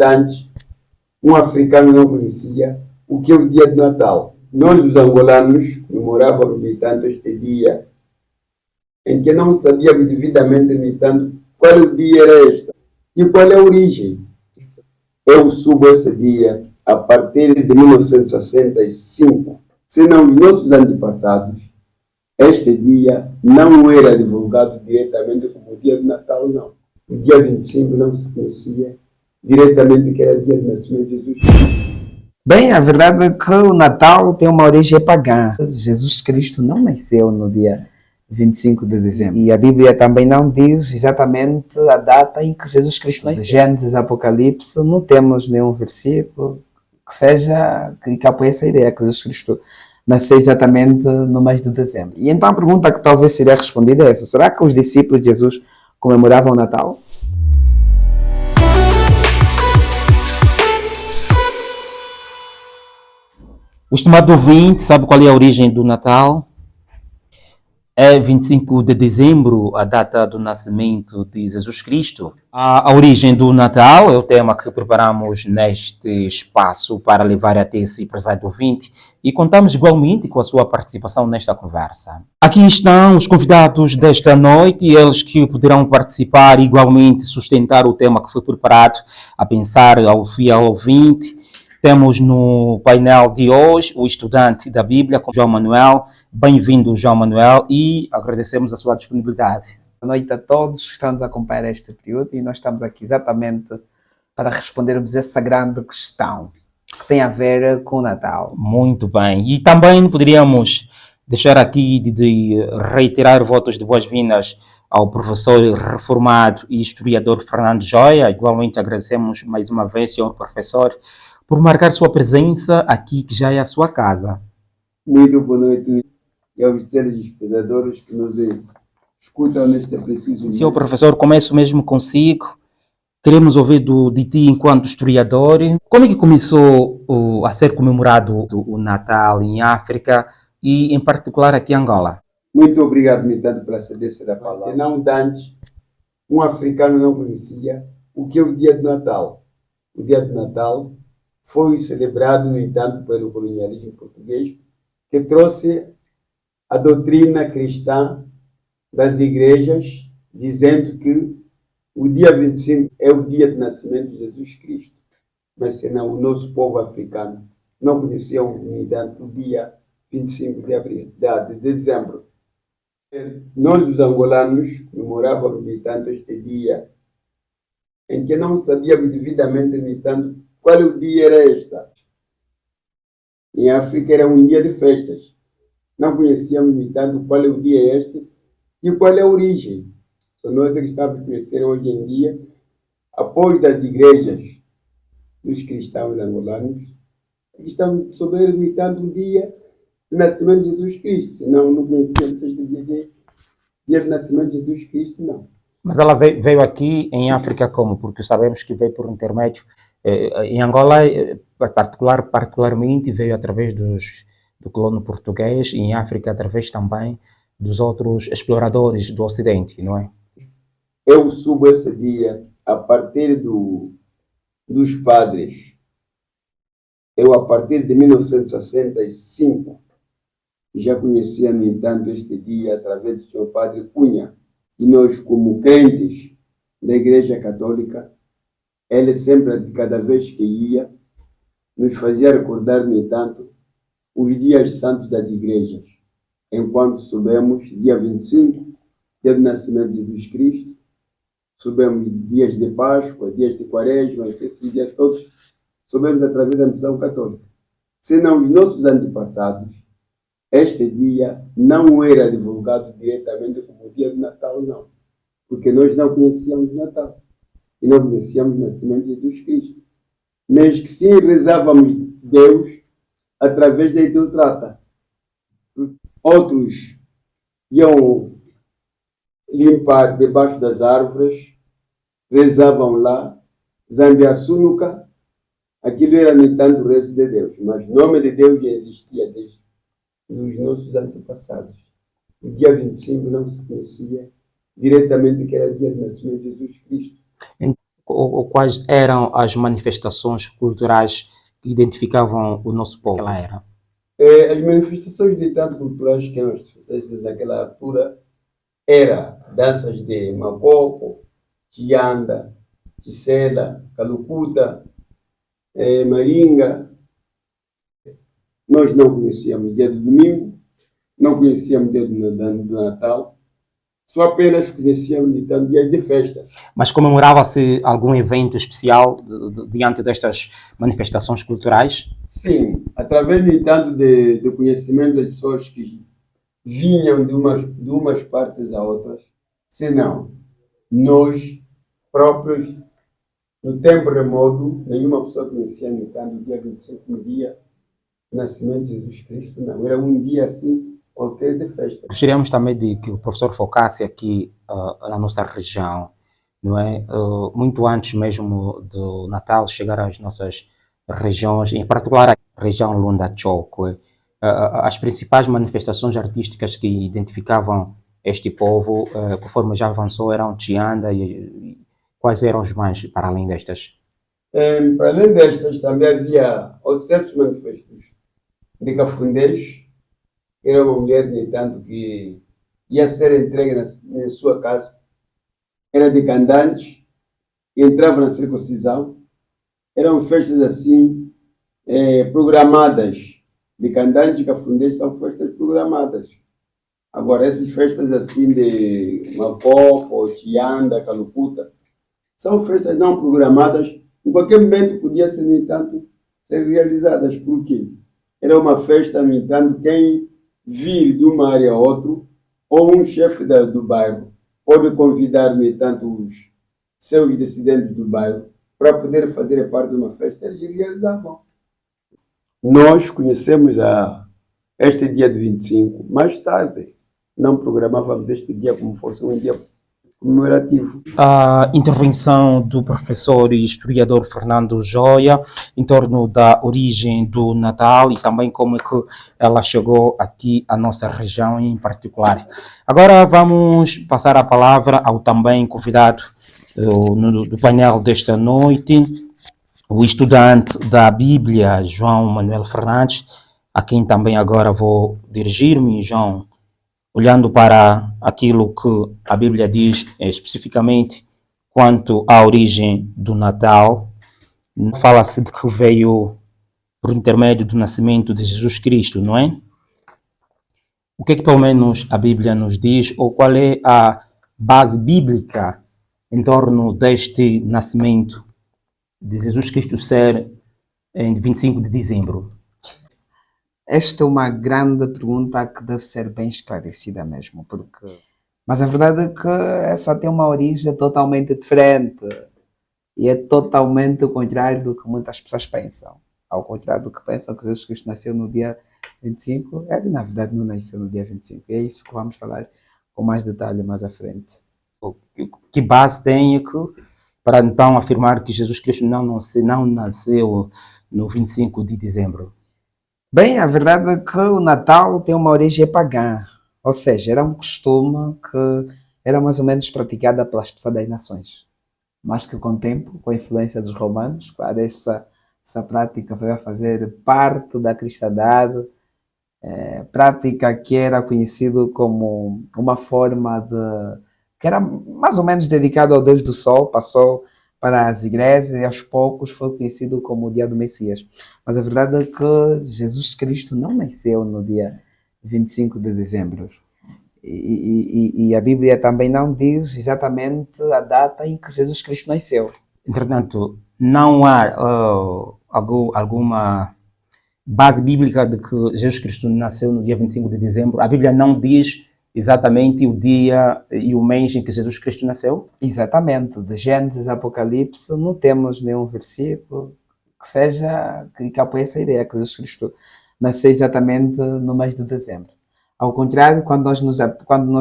antes, um africano não conhecia o que é o dia de Natal. Nós, os angolanos, comemorávamos, no entanto, este dia em que não sabíamos devidamente, no entanto, qual o dia era este e qual é a origem. Eu subo esse dia a partir de 1965. Se não os nossos antepassados, este dia não era divulgado diretamente como o dia de Natal, não. O dia 25 não se conhecia diretamente que era o dia de nascimento de Jesus. Bem, a verdade é que o Natal tem uma origem pagã. Jesus Cristo não nasceu no dia 25 de dezembro. E a Bíblia também não diz exatamente a data em que Jesus Cristo nasceu. Gênesis, Apocalipse, não temos nenhum versículo que seja que apoie essa ideia, que Jesus Cristo nasceu exatamente no mês de dezembro. E então a pergunta que talvez seria respondida é essa: será que os discípulos de Jesus comemoravam o Natal? O estimado ouvinte sabe qual é a origem do Natal? É 25 de dezembro, a data do nascimento de Jesus Cristo. A origem do Natal é o tema que preparamos neste espaço para levar até esse prezado ouvinte e contamos igualmente com a sua participação nesta conversa. Aqui estão os convidados desta noite, eles que poderão participar e igualmente sustentar o tema que foi preparado, a pensar ao fiel ouvinte. Temos no painel de hoje o estudante da Bíblia, João Manuel. Bem-vindo, João Manuel, e agradecemos a sua disponibilidade. Boa noite a todos que estão nos a acompanhar este período e nós estamos aqui exatamente para respondermos essa grande questão que tem a ver com o Natal. Muito bem. E também poderíamos deixar aqui de reiterar votos de boas-vindas ao professor reformado e historiador Fernando Joia. Igualmente agradecemos mais uma vez, senhor professor, por marcar sua presença aqui, que já é a sua casa. Muito boa noite e aos telespectadores que nos escutam neste preciso momento. Senhor professor, começo mesmo consigo. Queremos ouvir de ti enquanto historiador. Como é que começou a ser comemorado o Natal em África e em particular aqui em Angola? Muito obrigado, no entanto, pela cedência da palavra. Senão, antes, um africano não conhecia o que é o dia de Natal. O dia de Natal foi celebrado, no entanto, pelo colonialismo português, que trouxe a doutrina cristã das igrejas, dizendo que o dia 25 é o dia de nascimento de Jesus Cristo. Mas senão o nosso povo africano não conhecia, no entanto, o dia 25 de dezembro. Nós, os angolanos, comemorávamos, no entanto, este dia em que não sabíamos devidamente, no entanto, qual o dia era este. Em África era um dia de festas. Não conhecíamos, no entanto, qual é o dia este e qual é a origem. Só nós é que estamos a conhecer hoje em dia, após das igrejas dos cristãos angolanos, que estão a saber, no entanto, o dia do nascimento de Jesus Cristo. Senão não conhecíamos este dia do nascimento de Jesus Cristo, não. Mas ela veio aqui em África como? Porque sabemos que veio por intermédio. Em Angola, particularmente, veio através do colono português, e em África através também dos outros exploradores do Ocidente, não é? Eu subo esse dia a partir dos padres. Eu, a partir de 1965, já conhecia, no entanto, este dia através do seu padre Cunha. E nós, como crentes da Igreja Católica, ele sempre, cada vez que ia, nos fazia recordar, no entanto, os dias santos das igrejas. Enquanto soubemos, dia 25, dia do nascimento de Jesus Cristo, soubemos dias de Páscoa, dias de Quaresma, esses dias todos, soubemos através da missão católica. Senão os nossos antepassados, este dia não era divulgado diretamente como o dia do Natal, não. Porque nós não conhecíamos o Natal. E não conhecíamos o nascimento de Jesus Cristo. Mas que sim rezávamos Deus através da idolatria. Outros iam limpar debaixo das árvores, rezavam lá, Zambiaçúnuca, aquilo era, no entanto, o rezo de Deus. Mas o nome de Deus já existia desde os nossos antepassados. O dia 25 não se conhecia diretamente que era o dia do nascimento de Jesus Cristo. ou quais eram as manifestações culturais que identificavam o nosso povo naquela era? As manifestações de tanto culturais que nós fizemos naquela altura era danças de Mapopo, Chianda, Chisela, Calucuta, Maringa. Nós não conhecíamos o dia do domingo, não conhecíamos o dia do Natal, só apenas conhecíamos então dias de festa. Mas comemorava-se algum evento especial diante destas manifestações culturais? Sim, através, no entanto, do conhecimento das pessoas que vinham de umas partes a outras, senão nós próprios, no tempo remoto, nenhuma pessoa conhecia, no entanto, o dia 25 no dia do nascimento de Jesus Cristo, não. Era um dia assim, qualquer de festa. Gostaríamos também de que o professor focasse aqui na nossa região, não é? Muito antes mesmo do Natal chegar às nossas regiões, em particular a região Lunda Chokwe, as principais manifestações artísticas que identificavam este povo, conforme já avançou, eram Chianda e quais eram os mais para além destas? Para além destas, também havia os certos manifestos de Cafundês, que era uma mulher, no entanto, que ia ser entregue na sua casa, era de Candantes, e entrava na circuncisão. Eram festas assim, programadas. De Candantes e Cafundês são festas programadas. Agora, essas festas assim de Mapopo, Chianda, Calucuta, são festas não programadas, em qualquer momento podia ser, no entanto, ser realizadas. Por quê? Era uma festa, no entanto, quem vir de uma área a outra, ou um chefe do bairro, pode convidar, no entanto, os seus descendentes do bairro para poder fazer parte de uma festa, eles realizavam. Nós conhecemos este dia de 25 mais tarde. Não programávamos este dia como fosse um dia comemorativo. A intervenção do professor e historiador Fernando Joia em torno da origem do Natal e também como é que ela chegou aqui à nossa região em particular. Agora vamos passar a palavra ao também convidado do painel desta noite, o estudante da Bíblia, João Manuel Fernandes, a quem também agora vou dirigir-me. João, olhando para aquilo que a Bíblia diz especificamente quanto à origem do Natal, fala-se de que veio por intermédio do nascimento de Jesus Cristo, não é? O que é que pelo menos a Bíblia nos diz, ou qual é a base bíblica em torno deste nascimento de Jesus Cristo ser em 25 de dezembro? Esta é uma grande pergunta que deve ser bem esclarecida mesmo, porque... Mas a verdade é que essa tem uma origem totalmente diferente e é totalmente o contrário do que muitas pessoas pensam. Ao contrário do que pensam que Jesus Cristo nasceu no dia 25, ele na verdade não nasceu no dia 25. É isso que vamos falar com mais detalhe mais à frente. Que base tem para então afirmar que Jesus Cristo não nasceu no 25 de dezembro? Bem, a verdade é que o Natal tem uma origem pagã, ou seja, era um costume que era mais ou menos praticado pelas pessoas das nações, mas que com o tempo, com a influência dos romanos, claro, essa prática veio a fazer parte da cristandade, prática que era conhecido como uma forma que era mais ou menos dedicado ao Deus do Sol, passou para as igrejas e aos poucos foi conhecido como o dia do Messias. Mas a verdade é que Jesus Cristo não nasceu no dia 25 de dezembro. E a Bíblia também não diz exatamente a data em que Jesus Cristo nasceu. Entretanto, não há alguma base bíblica de que Jesus Cristo nasceu no dia 25 de dezembro. A Bíblia não diz exatamente o dia e o mês em que Jesus Cristo nasceu? Exatamente. De Gênesis a Apocalipse não temos nenhum versículo que apoie essa ideia, que Jesus Cristo nasceu exatamente no mês de dezembro. Ao contrário, quando nós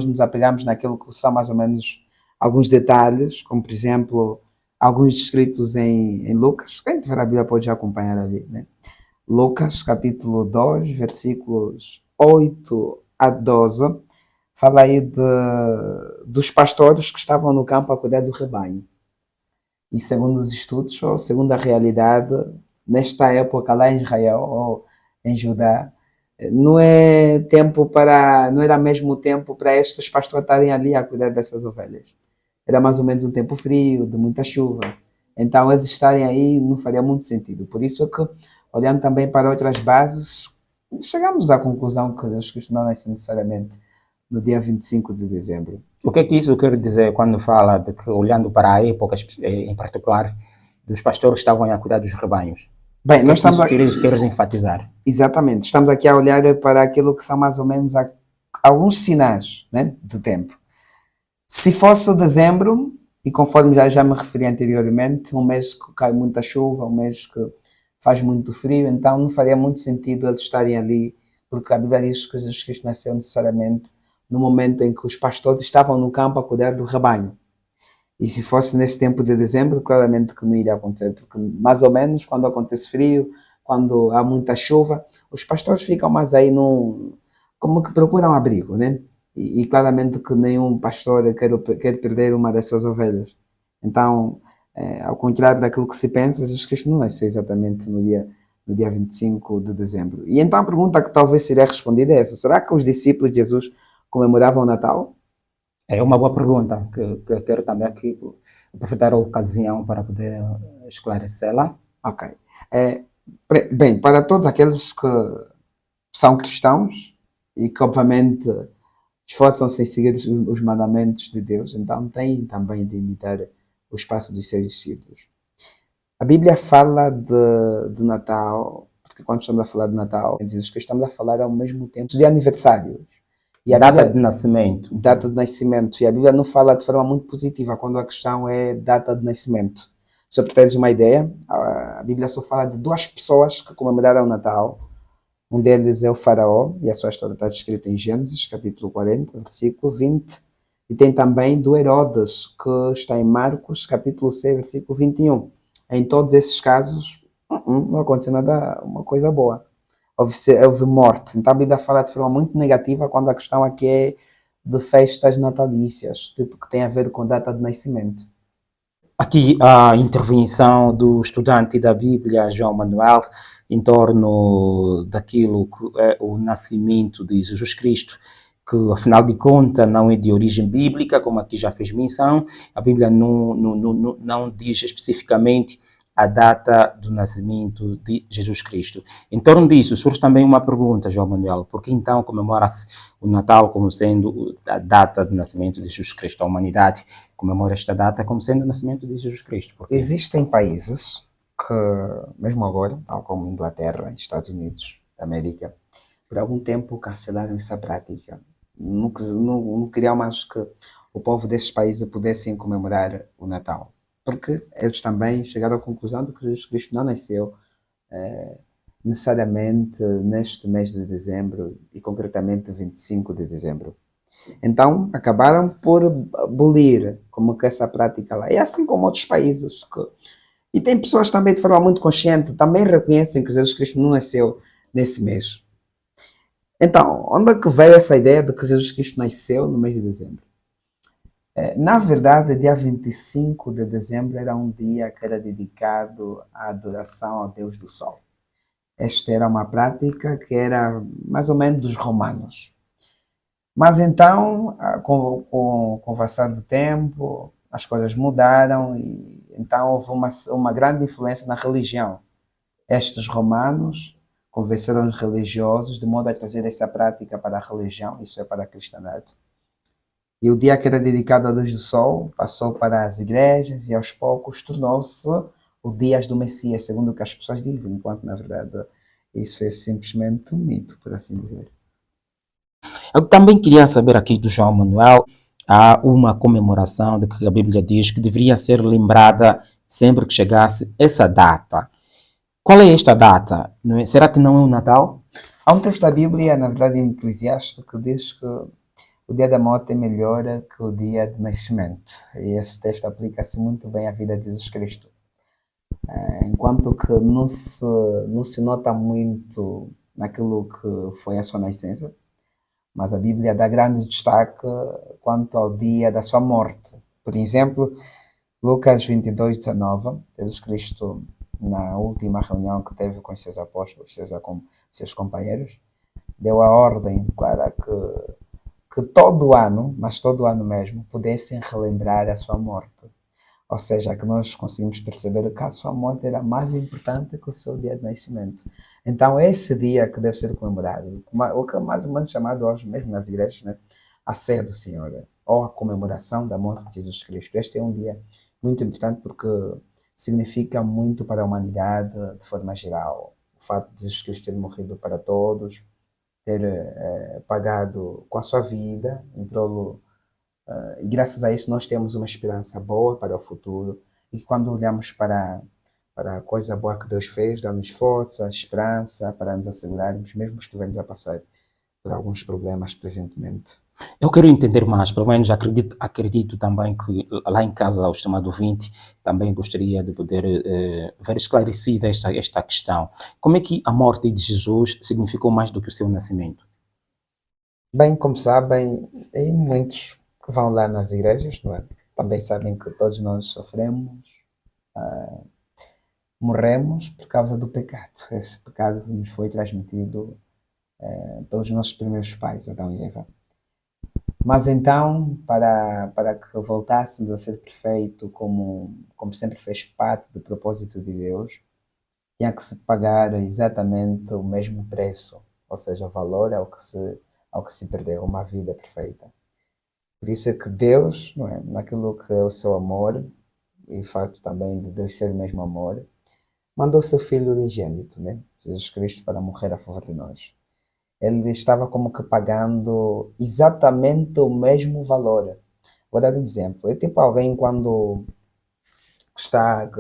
nos apegamos naquilo que são mais ou menos alguns detalhes, como por exemplo, alguns escritos em Lucas, quem tiver a Bíblia pode já acompanhar ali, né? Lucas, capítulo 2, versículos 8 a 12, fala aí dos pastores que estavam no campo a cuidar do rebanho. E segundo os estudos, ou segundo a realidade, nesta época lá em Israel ou em Judá, não era mesmo tempo para estes pastores estarem ali a cuidar dessas ovelhas. Era mais ou menos um tempo frio, de muita chuva. Então eles estarem aí não faria muito sentido. Por isso é que, olhando também para outras bases, chegamos à conclusão que Jesus Cristo não nasce necessariamente no dia 25 de dezembro. O que é que isso quer dizer quando fala de que, olhando para a época em particular, dos pastores que estavam a cuidar dos rebanhos? Bem, nós estamos queres enfatizar? Exatamente, estamos aqui a olhar para aquilo que são mais ou menos alguns sinais, né, do tempo. Se fosse dezembro, e conforme já me referi anteriormente, um mês que cai muita chuva, um mês que faz muito frio, então não faria muito sentido eles estarem ali, porque a Bíblia diz que Jesus Cristo nasceu necessariamente no momento em que os pastores estavam no campo a cuidar do rebanho. E se fosse nesse tempo de dezembro, claramente que não iria acontecer, porque mais ou menos quando acontece frio, quando há muita chuva, os pastores ficam mais aí como que procuram abrigo, né? E claramente que nenhum pastor quer perder uma das suas ovelhas. Então, ao contrário daquilo que se pensa, Jesus Cristo não nasceu exatamente no dia 25 de dezembro. E então a pergunta que talvez seria respondida é essa: será que os discípulos de Jesus comemoravam o Natal? É uma boa pergunta, que eu quero também aqui aproveitar a ocasião para poder esclarecê-la. Ok. Bem, para todos aqueles que são cristãos e que obviamente esforçam-se em seguir os mandamentos de Deus, então têm também de imitar os passos dos seus discípulos. A Bíblia fala de Natal, porque quando estamos a falar de Natal, Jesus Cristo, estamos a falar ao mesmo tempo de aniversários. E a data de nascimento. Data de nascimento. E a Bíblia não fala de forma muito positiva quando a questão é data de nascimento. Só para teres uma ideia, a Bíblia só fala de 2 pessoas que comemoraram o Natal. Um deles é o Faraó, e a sua história está descrita em Gênesis, capítulo 40, versículo 20. E tem também do Herodes, que está em Marcos, capítulo 6, versículo 21. Em todos esses casos, não aconteceu nada, uma coisa boa. Houve morte. Então a Bíblia fala de forma muito negativa quando a questão aqui é de festas natalícias, tipo que tem a ver com data de nascimento. Aqui a intervenção do estudante da Bíblia, João Manuel, em torno daquilo que é o nascimento de Jesus Cristo, que afinal de contas não é de origem bíblica, como aqui já fez menção. A Bíblia não diz especificamente a data do nascimento de Jesus Cristo. Em torno disso, surge também uma pergunta, João Manuel: por que então comemora-se o Natal como sendo a data do nascimento de Jesus Cristo? A humanidade comemora esta data como sendo o nascimento de Jesus Cristo. Existem países que, mesmo agora, tal como Inglaterra e Estados Unidos da América, por algum tempo cancelaram essa prática. Não queriam mais que o povo desses países pudessem comemorar o Natal, porque eles também chegaram à conclusão de que Jesus Cristo não nasceu necessariamente neste mês de dezembro, e concretamente 25 de dezembro. Então acabaram por abolir como que essa prática lá. E assim como outros países. E tem pessoas também de forma muito consciente, também reconhecem que Jesus Cristo não nasceu nesse mês. Então, onde é que veio essa ideia de que Jesus Cristo nasceu no mês de dezembro? Na verdade, dia 25 de dezembro era um dia que era dedicado à adoração ao Deus do Sol. Esta era uma prática que era mais ou menos dos romanos. Mas então, com o passar do tempo, as coisas mudaram e então houve uma grande influência na religião. Estes romanos convenceram os religiosos de modo a trazer essa prática para a religião, isso é, para a cristandade. E o dia que era dedicado à luz do sol passou para as igrejas e aos poucos tornou-se o dia do Messias, segundo o que as pessoas dizem, enquanto na verdade isso é simplesmente um mito, por assim dizer. Eu também queria saber aqui do João Manuel, há uma comemoração de que a Bíblia diz que deveria ser lembrada sempre que chegasse essa data. Qual é esta data? Será que não é o Natal? Há um texto da Bíblia, na verdade em Eclesiastes, que diz que o dia da morte é melhor que o dia de nascimento. E esse texto aplica-se muito bem à vida de Jesus Cristo. Enquanto que não se nota muito naquilo que foi a sua nascença, mas a Bíblia dá grande destaque quanto ao dia da sua morte. Por exemplo, Lucas 22:19, Jesus Cristo, na última reunião que teve com os seus apóstolos, seus companheiros, deu a ordem clara que todo ano, mas todo ano mesmo, pudessem relembrar a sua morte. Ou seja, que nós conseguimos perceber que a sua morte era mais importante que o seu dia de nascimento. Então, esse dia que deve ser comemorado, o que é mais ou menos chamado hoje mesmo nas igrejas, né? A ceia do Senhor, ou a comemoração da morte de Jesus Cristo. Este é um dia muito importante porque significa muito para a humanidade de forma geral. O fato de Jesus Cristo ter morrido para todos, ter pagado com a sua vida em prol. E graças a isso nós temos uma esperança boa para o futuro. E quando olhamos para a coisa boa que Deus fez, dá-nos força, esperança para nos assegurarmos, mesmo que estivemos a passar por alguns problemas presentemente. Eu quero entender mais, pelo menos acredito também que lá em casa, o estimado ouvinte, também gostaria de poder ver esclarecida esta questão. Como é que a morte de Jesus significou mais do que o seu nascimento? Bem, como sabem, e muitos que vão lá nas igrejas, não é? Também sabem que todos nós sofremos, morremos por causa do pecado. Esse pecado nos foi transmitido pelos nossos primeiros pais, Adão e Eva. Mas então, para que voltássemos a ser perfeito, como sempre fez parte do propósito de Deus, tinha que se pagar exatamente o mesmo preço, ou seja, o valor ao que se perdeu, uma vida perfeita. Por isso é que Deus, não é, naquilo que é o seu amor, e o facto também de Deus ser o mesmo amor, mandou seu Filho unigênito, né, Jesus Cristo, para morrer a favor de nós. Ele estava como que pagando exatamente o mesmo valor. Vou dar um exemplo. É tipo alguém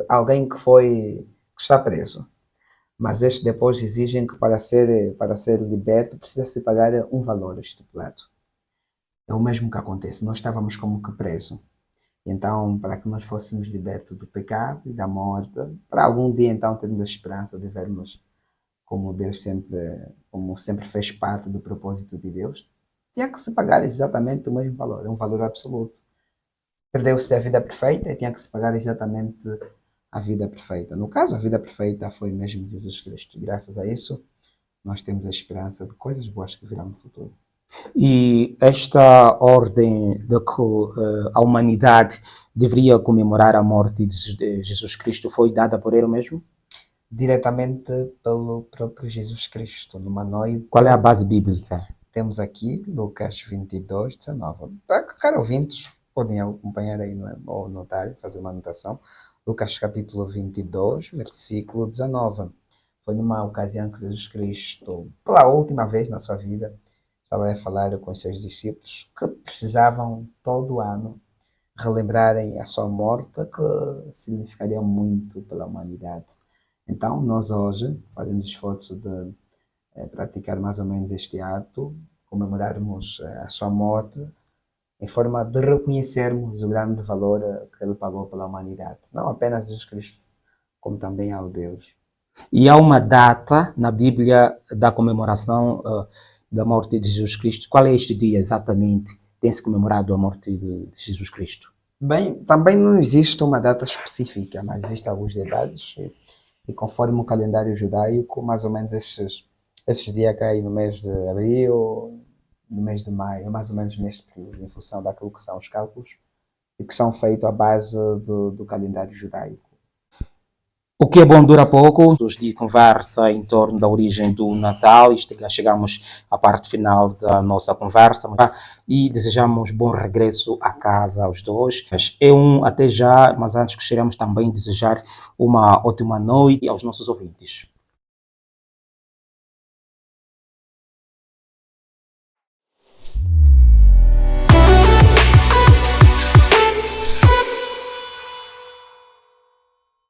alguém que está preso. Mas estes depois exigem que para ser liberto precisa se pagar um valor estipulado. É o mesmo que acontece. Nós estávamos como que presos. Então, para que nós fôssemos libertos do pecado e da morte, para algum dia então termos a esperança de vermos como sempre fez parte do propósito de Deus, tinha que se pagar exatamente o mesmo valor, um valor absoluto. Perdeu-se a vida perfeita e tinha que se pagar exatamente a vida perfeita. No caso, a vida perfeita foi mesmo Jesus Cristo. E graças a isso, nós temos a esperança de coisas boas que virão no futuro. E esta ordem de que a humanidade deveria comemorar a morte de Jesus Cristo foi dada por ele mesmo? Diretamente pelo próprio Jesus Cristo, numa noite. Qual é a base bíblica? Temos aqui Lucas 22:19. Para cada ouvintes, podem acompanhar aí, não é? Ou notar, fazer uma anotação. Lucas capítulo 22, versículo 19. Foi numa ocasião que Jesus Cristo, pela última vez na sua vida, estava a falar com os seus discípulos que precisavam todo ano relembrarem a sua morte, que significaria muito pela humanidade. Então, nós hoje fazemos esforço de praticar mais ou menos este ato, comemorarmos a sua morte, em forma de reconhecermos o grande valor que ele pagou pela humanidade. Não apenas Jesus Cristo, como também ao Deus. E há uma data na Bíblia da comemoração da morte de Jesus Cristo. Qual é este dia exatamente? Tem-se comemorado a morte de Jesus Cristo? Bem, também não existe uma data específica, mas existem alguns detalhes. E conforme o calendário judaico, mais ou menos esses dias caem no mês de abril, no mês de maio, mais ou menos neste período, em função daquilo que são os cálculos e que são feitos à base do calendário judaico. O que é bom dura pouco, de conversa em torno da origem do Natal, chegamos à parte final da nossa conversa e desejamos bom regresso à casa aos dois. Até já, mas antes gostaríamos também de desejar uma ótima noite aos nossos ouvintes.